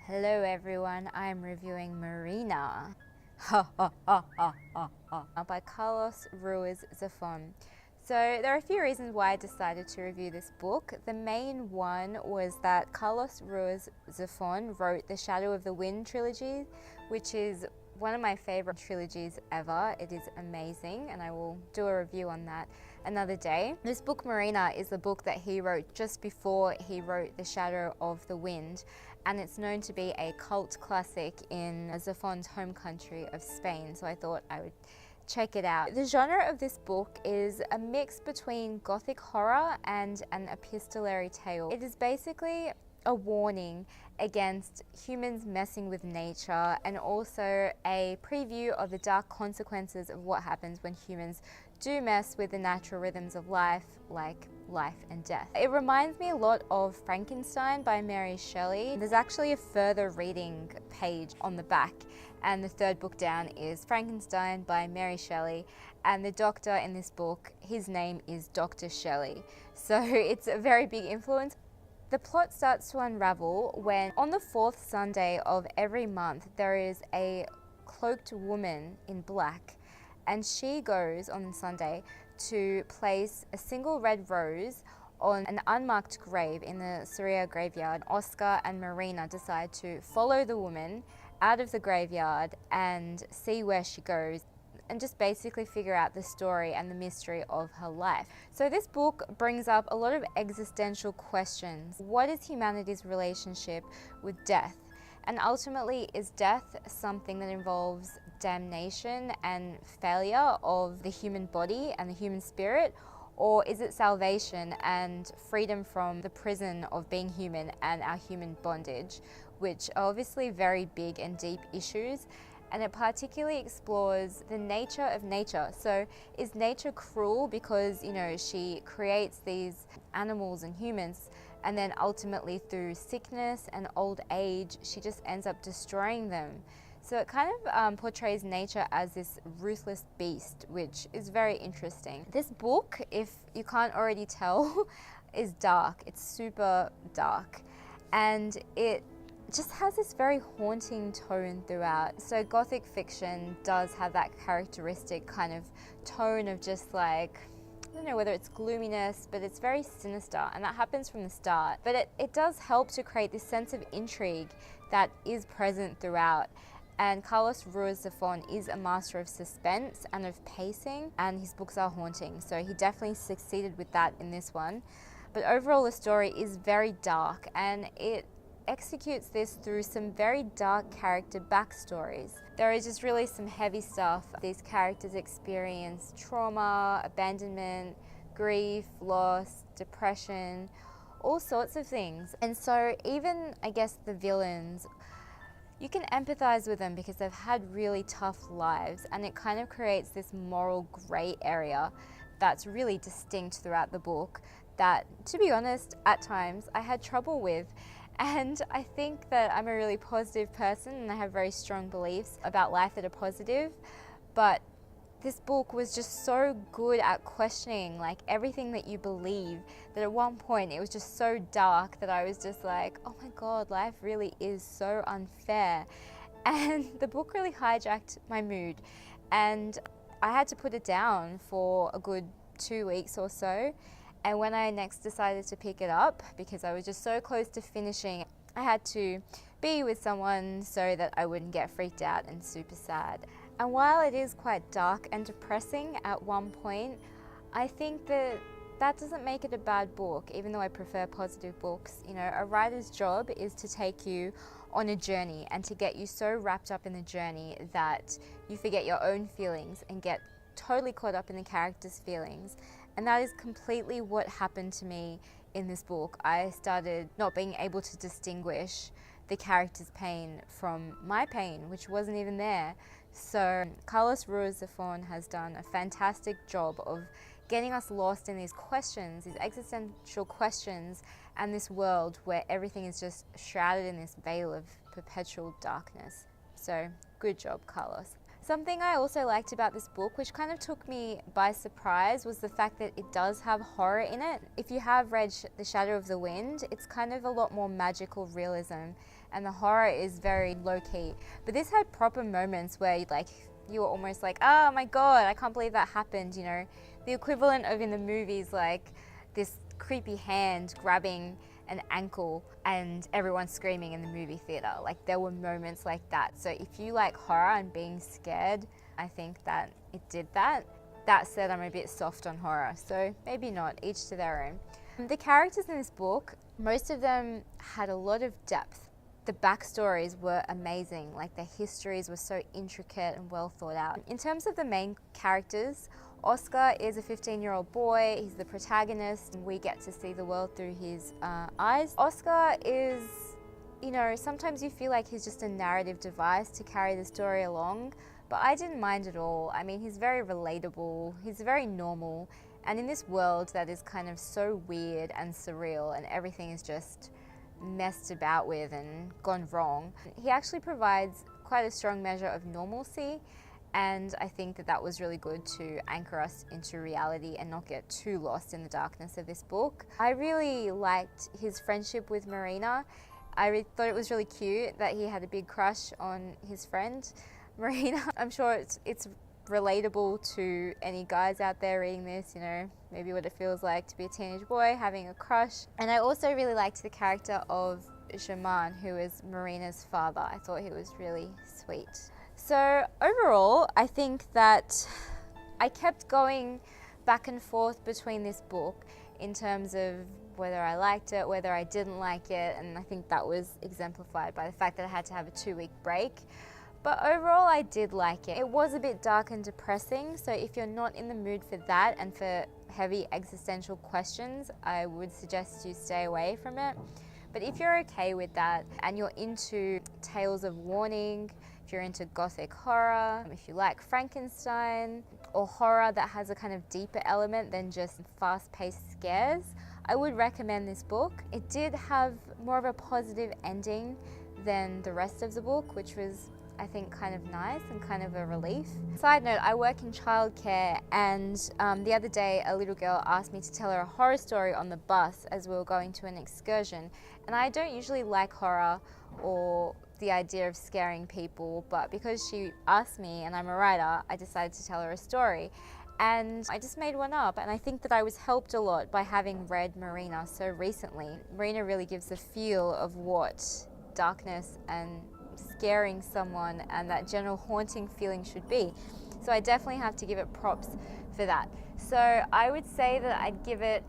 Hello everyone, I'm reviewing Marina by Carlos Ruiz Zafón. So there are a few reasons why I decided to review this book. The main one was that Carlos Ruiz Zafón wrote the Shadow of the Wind trilogy, which is one of my favorite trilogies ever. It is amazing, and I will do a review on that another day. This book, Marina, is the book that he wrote just before he wrote The Shadow of the Wind, and it's known to be a cult classic in Zafón's home country of Spain, so I thought I would check it out. The genre of this book is a mix between gothic horror and an epistolary tale. It is basically a warning against humans messing with nature, and also a preview of the dark consequences of what happens when humans do mess with the natural rhythms of life, like life and death. It reminds me a lot of Frankenstein by Mary Shelley. There's actually a further reading page on the back, and the third book down is Frankenstein by Mary Shelley, and the doctor in this book, his name is Dr. Shelley. So it's a very big influence. The plot starts to unravel when, on the fourth Sunday of every month, there is a cloaked woman in black, and she goes on Sunday to place a single red rose on an unmarked grave in the Surya graveyard. Oscar and Marina decide to follow the woman out of the graveyard and see where she goes, and just basically figure out the story and the mystery of her life. So this book brings up a lot of existential questions. What is humanity's relationship with death? And ultimately, is death something that involves damnation and failure of the human body and the human spirit? Or is it salvation and freedom from the prison of being human and our human bondage, which are obviously very big and deep issues? And it particularly explores the nature of nature. So is nature cruel because, she creates these animals and humans, and then ultimately through sickness and old age, she just ends up destroying them? So it kind of portrays nature as this ruthless beast, which is very interesting. This book, if you can't already tell, is dark. It's super dark, and it just has this very haunting tone throughout. So gothic fiction does have that characteristic kind of tone of just like, I don't know whether it's gloominess, but it's very sinister, and that happens from the start. But it does help to create this sense of intrigue that is present throughout. And Carlos Ruiz Zafón is a master of suspense and of pacing, and his books are haunting. So he definitely succeeded with that in this one. But overall, the story is very dark, and it executes this through some very dark character backstories. There is just really some heavy stuff. These characters experience trauma, abandonment, grief, loss, depression, all sorts of things. And so even, I guess, the villains, you can empathize with them because they've had really tough lives, and it kind of creates this moral grey area that's really distinct throughout the book that, to be honest, at times I had trouble with. And I think that I'm a really positive person, and I have very strong beliefs about life that are positive, but this book was just so good at questioning like everything that you believe, that at one point it was just so dark that I was just like, oh my god, life really is so unfair. And the book really hijacked my mood, and I had to put it down for a good 2 weeks or so. And when I next decided to pick it up, because I was just so close to finishing, I had to be with someone so that I wouldn't get freaked out and super sad. And while it is quite dark and depressing at one point, I think that doesn't make it a bad book, even though I prefer positive books. A writer's job is to take you on a journey and to get you so wrapped up in the journey that you forget your own feelings and get totally caught up in the characters' feelings. And that is completely what happened to me in this book. I started not being able to distinguish the character's pain from my pain, which wasn't even there. So Carlos Ruiz Zafón has done a fantastic job of getting us lost in these questions, these existential questions, and this world where everything is just shrouded in this veil of perpetual darkness. So good job, Carlos. Something I also liked about this book, which kind of took me by surprise, was the fact that it does have horror in it. If you have read The Shadow of the Wind, it's kind of a lot more magical realism and the horror is very low-key. But this had proper moments where you were almost like, oh my god, I can't believe that happened, you know. The equivalent of in the movies, like this creepy hand grabbing an ankle and everyone screaming in the movie theater. Like, there were moments like that. So if you like horror and being scared, I think that it did that. That said, I'm a bit soft on horror, so maybe not, each to their own. The characters in this book, most of them had a lot of depth. The backstories were amazing, like their histories were so intricate and well thought out. In terms of the main characters, Oscar is a 15-year-old boy, he's the protagonist, and we get to see the world through his eyes. Oscar is, you know, sometimes you feel like he's just a narrative device to carry the story along, but I didn't mind at all. I mean, he's very relatable, he's very normal, and in this world that is kind of so weird and surreal and everything is just messed about with and gone wrong, he actually provides quite a strong measure of normalcy, and I think that that was really good to anchor us into reality and not get too lost in the darkness of this book. I really liked his friendship with Marina. I thought it was really cute that he had a big crush on his friend, Marina. I'm sure it's relatable to any guys out there reading this, you know, maybe what it feels like to be a teenage boy having a crush. And I also really liked the character of Germain, who is Marina's father. I thought he was really sweet. So overall, I think that I kept going back and forth between this book in terms of whether I liked it, whether I didn't like it, and I think that was exemplified by the fact that I had to have a 2-week break. But overall, I did like it. It was a bit dark and depressing, so if you're not in the mood for that and for heavy existential questions, I would suggest you stay away from it. But if you're okay with that and you're into tales of warning, if you're into gothic horror, if you like Frankenstein, or horror that has a kind of deeper element than just fast-paced scares, I would recommend this book. It did have more of a positive ending than the rest of the book, which was, I think, kind of nice and kind of a relief. Side note, I work in childcare, and the other day a little girl asked me to tell her a horror story on the bus as we were going to an excursion. And I don't usually like horror or the idea of scaring people, but because she asked me and I'm a writer, I decided to tell her a story. And I just made one up, and I think that I was helped a lot by having read Marina so recently. Marina really gives a feel of what darkness and scaring someone and that general haunting feeling should be. So I definitely have to give it props for that. So I would say that I'd give it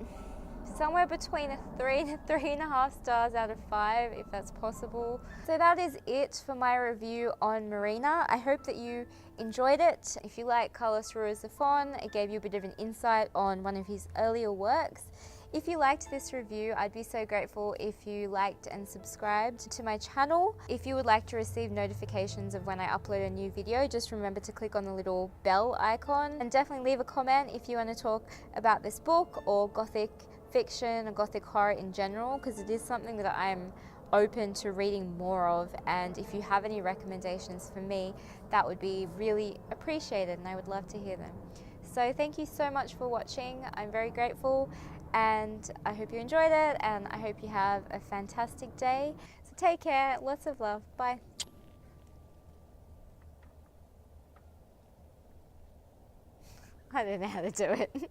somewhere between a 3 to 3.5 stars out of 5, if that's possible. So that is it for my review on Marina. I hope that you enjoyed it. If you like Carlos Ruiz Zafón, it gave you a bit of an insight on one of his earlier works. If you liked this review, I'd be so grateful if you liked and subscribed to my channel. If you would like to receive notifications of when I upload a new video, just remember to click on the little bell icon, and definitely leave a comment if you want to talk about this book or gothic fiction or gothic horror in general, because it is something that I'm open to reading more of, and if you have any recommendations for me, that would be really appreciated and I would love to hear them. So thank you so much for watching. I'm very grateful, and I hope you enjoyed it, and I hope you have a fantastic day. So take care, lots of love, bye. I don't know how to do it.